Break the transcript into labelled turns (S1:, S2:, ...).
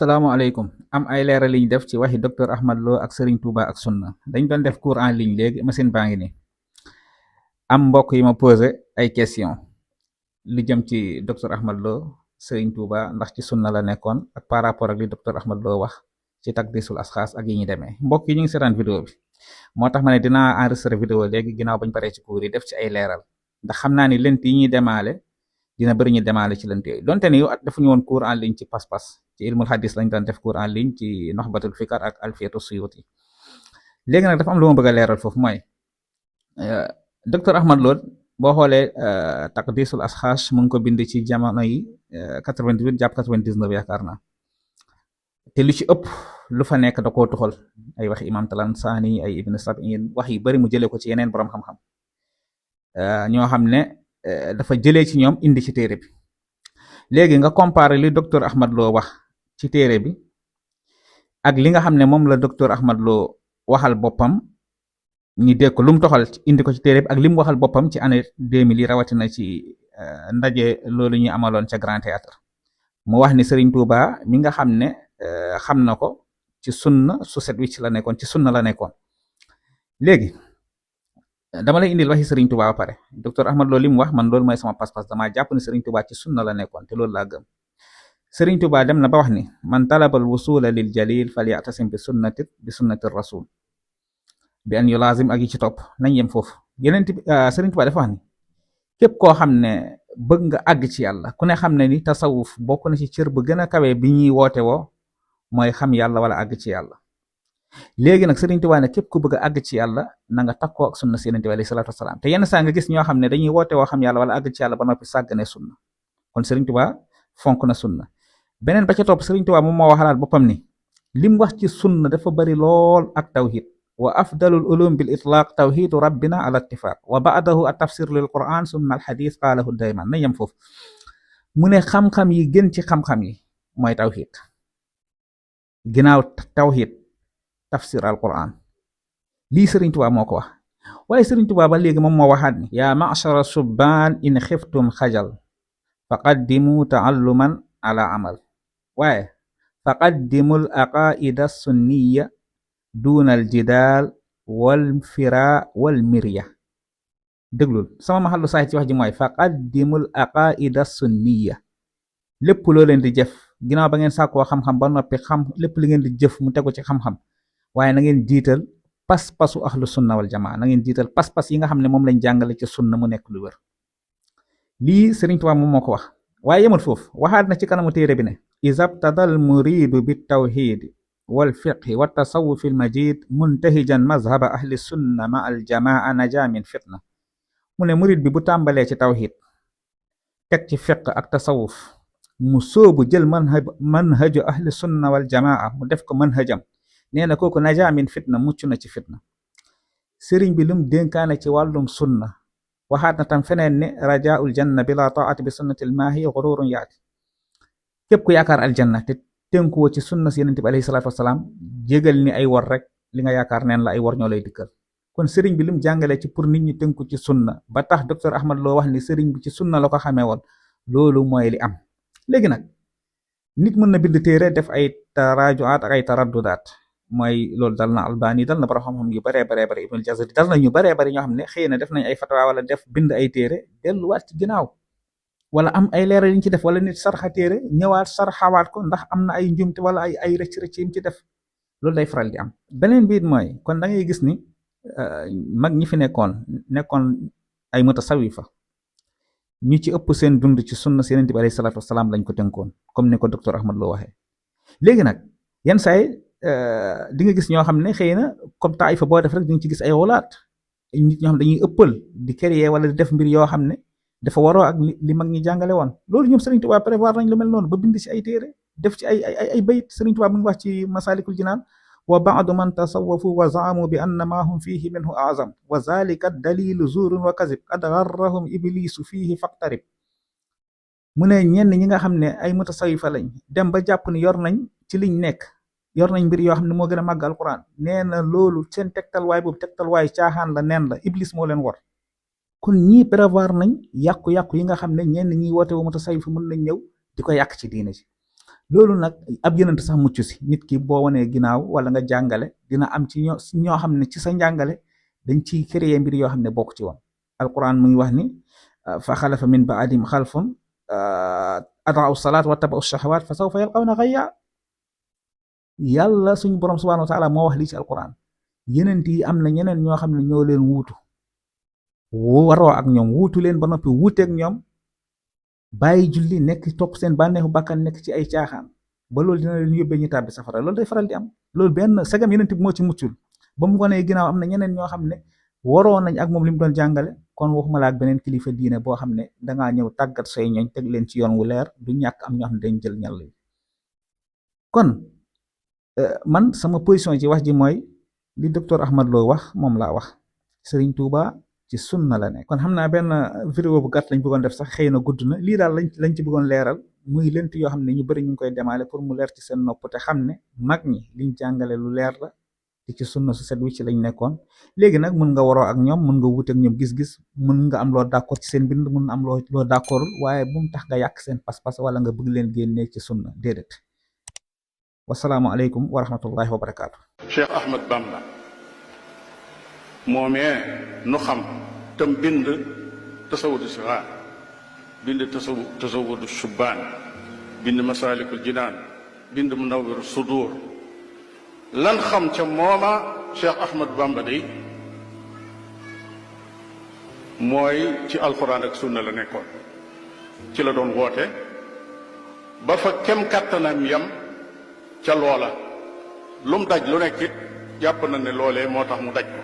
S1: salaamaaleykum am ay leeral liñ def ci waxi docteur Ahmad Lo ak Serigne Touba ak sunna dañ doon def cours en ligne léegi machine baa ngi nii am mbokk yi ma posé ay question li jëm ci docteur Ahmad Lo Serigne Touba ndax ci sunna la nekkoon ak par rapport ak li docteur Ahmad Lo wax ci takdisul asxaas ak yi ñu demee mbokk yi ñu ngi seetaan vidéo bi moo tax ma ne dinaa enregistré vidéo léegi ginnaaw bañ paree ci cours yi def ci ay leeral ndax xam naa ni lent yi ñuy demaale dina bëri ñu demaale ci lent yooyu donte ni defuñu woon cours en ligne ci pas-pas ci ilmul hadis lañ doon def cours en ligne ci noxbatul fikar ak alfiyatu suyuti léegi nag dafa am lu ma bëgg a leeral foofu mooy docteur Ahmad Lo boo xoolee taqdisul asxaas mu ngi ko bind ci jamono yi 88 jàpp 99 yaakaar naa te lu ci ëpp lu fa nekk da koo tuxal ay waxi imam Talansaani ay ibn Sab'in wax yu bari mu jëlee ko ci yeneen borom xam-xam ñoo xam ne dafa jëlee ci ñoom indi ci téere bi léegi nga comparer li docteur Ahmad Lo wax ci téere bi ak li nga xam ne moom la docteur Ahmad Lo waxal boppam ñi dégg ko lu mu toxal indi ko ci téere bi ak li mu waxal boppam ci année 2000 yi rawatina ci ndaje loolu ñu amaloon ca Grand Théâtre mu wax ni Serigne Touba mi nga xam ne xam na ko ci sunna su set wi ci la nekkoon ci sunna la nekkoon léegi dama lay indil waxi Serigne Touba ba pare docteur Ahmad Lo li mu wax man loolu mooy sama pas-pas damaa jàpp ni Serigne Touba ci sunna la nekkoon te loolu laa gëm Serigne Touba dem na ba wax ni man talabal wusula lil jalil falyatasim bi sunnati rasul bi an yulazim ak yi ci topp nañ yem foofu yeneen Serigne Touba dafa wax ni képp koo xam ne bëgg nga àgg ci yàlla ku ne xam ne ni tasawuf bokk na ci cër bu gën a kawe bi ñuy woote woo mooy xam yàlla wala àgg ci yàlla léegi nag Serigne Touba ne képp ku bëgg a àgg ci yàlla na nga takkoo ak sunna si Yonent bi alayhi salaatu wasalaam te yenn saa nga gis ñoo xam ne dañuy woote woo xam yàlla wala àgg ci yàlla ba noppi sàggane sunna kon Serigne Touba fonk na sunna beneen ba ca topp Serigne Touba moom moo waxalaat boppam ni lim wax ci sunna dafa bari lool ak tawhid wa afdalul ulum bil itlaq tawhidu rabbina ala ittifaq wa ba'dahu at tafsir lil quran summa al hadith qalahu dayman na yem foofu mu ne xam-xam yi gën ci xam-xam yi mooy tawhid ginnaaw tawhid tafsir al quran lii Serigne Touba moo ko wax waaye Serigne Touba ba léegi moom moo waxaat ni yaa ma'shara subbaan in xiftum xajal faqaddimu taalluman ala amal waaye faqaddimul aqaida sunniya duunal jidaal wal fira wal mirya déglul sama maxallu saay ci wax ji mooy faqaddimul aqaida sunniya lépp loo leen di jëf ginnaaw ba ngeen sàkkoo xam-xam ba noppi xam lépp li ngeen di jëf mu tegu ci xam-xam waaye na ngeen jiital pas-pasu ahlu sunna wal jamaa na ngeen jiital pas-pas yi nga xam ne moom lañ jàngale ci sunna mu nekk lu wér lii Serigne Touba moom moo ko wax waaye yemul foofu waxaat na ci kanamu téere bi ne isabtadal muridu bi tawhidi wal fiqhi wa tasawufi al majid muntahijan mazhaba ahli sunna ma al jamaa naja min fitna mu ne murid bi bu tàmbalee ci tawhid teg ci fiq ak tasawuf mu soobu jël manhaju ahli sunna wal jamaa mu def ko manhajam nee na kooku naja min fitna mucc na ci fitna sëriñ bi lum dénkaane ci wàllum sunna waxaat na tam feneen ne rajaul janna bila taati bi sunnati al maahi gururun yaati képp ku yaakaar aljanna te tënkuwoo ci sunna si Yonent bi alayhi salaatu wasalaam jégal ni ay wor rek li nga yaakaar neen la ay wor ñoo lay dikkal kon sëriñ bi lim jàngalee ci pour nit ñi tënku ci sunna ba tax docteur Ahmad Lo wax ni sëriñ bi ci sunna la ko xamee woon loolu mooy li am léegi nag nit mën na bind téere def ay tarajuat ak ay taraddudaat mooy loolu dal na Albani dal na borom xam-xam yu baree bari Ibnul Jazari dal na ñu baree bari ñoo xam ne xëy na def nañ ay fatwa wala def bind ay téere delluwaat ci ginnaaw wala am ay leeral yi ñu ci def wala nit sarxa téere ñëwaat sarxawaat ko ndax am na ay njumte wala ay rëcc-rëcc yi mu ci def loolu day faral di am beneen biit mooy kon da ngay gis ni mag ñi fi nekkoon ay mutasawifa ñu ci ëpp seen dund ci sunna si Yonent bi alayhi salaatu wasalaam lañ ko tënkoon comme ni ko docteur Ahmad Lo waxee léegi nag yenn saay di nga gis ñoo xam ne xëy na comme taifa boo def rek di nga ci gis ay wolaat ay nit ñoo xam dañuy ëppal di créer wala di def mbir yoo xam ne dafa waroo ak li mag ñi jàngale woon loolu ñoom Serigne Touba prévoir nañ lu mel noonu ba bind ci ay téere def ci ay bayit Serigne Touba mu ngi wax ci masalikul jinaan wa ba'du man tasawwafu wa zaamu bi anna ma hum fihi minhu a'zam wa zalika dalilu zurun wa kazib qad gharrahum iblisu fihi faqtarib mu ne ñenn ñi nga xam ne ay mutasawifa lañ dem ba jàpp ni yor nañ ci liñ nekk yor nañ mbir yoo xam ne moo gën a màgg alquran nee na loolu seen tegtalwaay boobu tegtalwaay caaxaan la neen la iblis moo leen war kon ñii prévoir nañ yàqu-yàqu yi nga xam ne ñenn ñi woote wu mutasawif mën nañ ñëw di ko yàq ci diine ji loolu nag ab yonent sax mucc si. Nit ki boo wanee ginnaaw wala nga jàngale dina am ci ñoo xam ne ci sa njàngale dañ ciy créer mbir yoo xam ne bokk ci woon. alquran mu ngi wax ni fa xalafa min baadim xalfun adaau salaat wa tabau shahawaat fa sawfa yalqawna xayya. yàlla suñu borom subhanahu wa taala moo wax lii ci alquran. yenent yi am na ñeneen ñoo xam ne ñoo leen wuutu waroo ak ñoom wuutu leen ba noppi wuuteeg ñoom bàyyi julli nekk topp seen bànneexu bàkkan nekk ci ay caaxaan ba loolu dina leen yóbbee ñu tàbbi safara. loolu day faral di am. loolu benn sagam yenent bi moo ci muccul ba mu wanee ginnaaw am na ñeneen ñoo xam ne waroo nañ ak moom li mu doon jàngale. kon waxuma la ak beneen kilifa diine boo xam ne dangaa ñëw tàggat say ñooñ teg leen ci yoon wu leer du ñàkk am ñoo xam ne dañ jël ñal yi. kon man sama position ci wax ji mooy li docteur Ahmad Lo wax moom laa wax. Serigne Touba ci sunna la nekk. kon xam naa benn vidéo bu gàtt lañ bëggoon def sax xëy na gudd na lii daal lañ ci bëggoon leeral muy lent yoo xam ne ñu bëri ñu ngi koy demaale pour mu leer ci seen nopp te xam ne mag ñi liñ jàngale lu leer la te ci sunna su set wi ci lañ nekkoon. léegi nag mun nga waroo ak ñoom mun nga wuuteeg ñoom gis-gis mun nga am loo d'accord ci seen bind mun am loo d'accordul waaye bu mu tax nga yàq seen pas-pas wala nga bëgg leen génnee ci sunna déedéet. wasalaamu aleykum wa rahmatullahi wa barakaatu.
S2: Cheikh Ahmad Bamba moomee nu xam tam bind tasawudu sixaar bind tasawudu shubbaan bind masaalikul jinaan bind munawwiru sudur lan xam ca mooma Cheikh Ahmad Bamba day mooy ci alxuraan ak sunna la nekkoon ci la doon woote ba fa kem kàttanam yam ca loola lu mu daj lu nekk it jàpp na ne loolee moo tax mu daj ko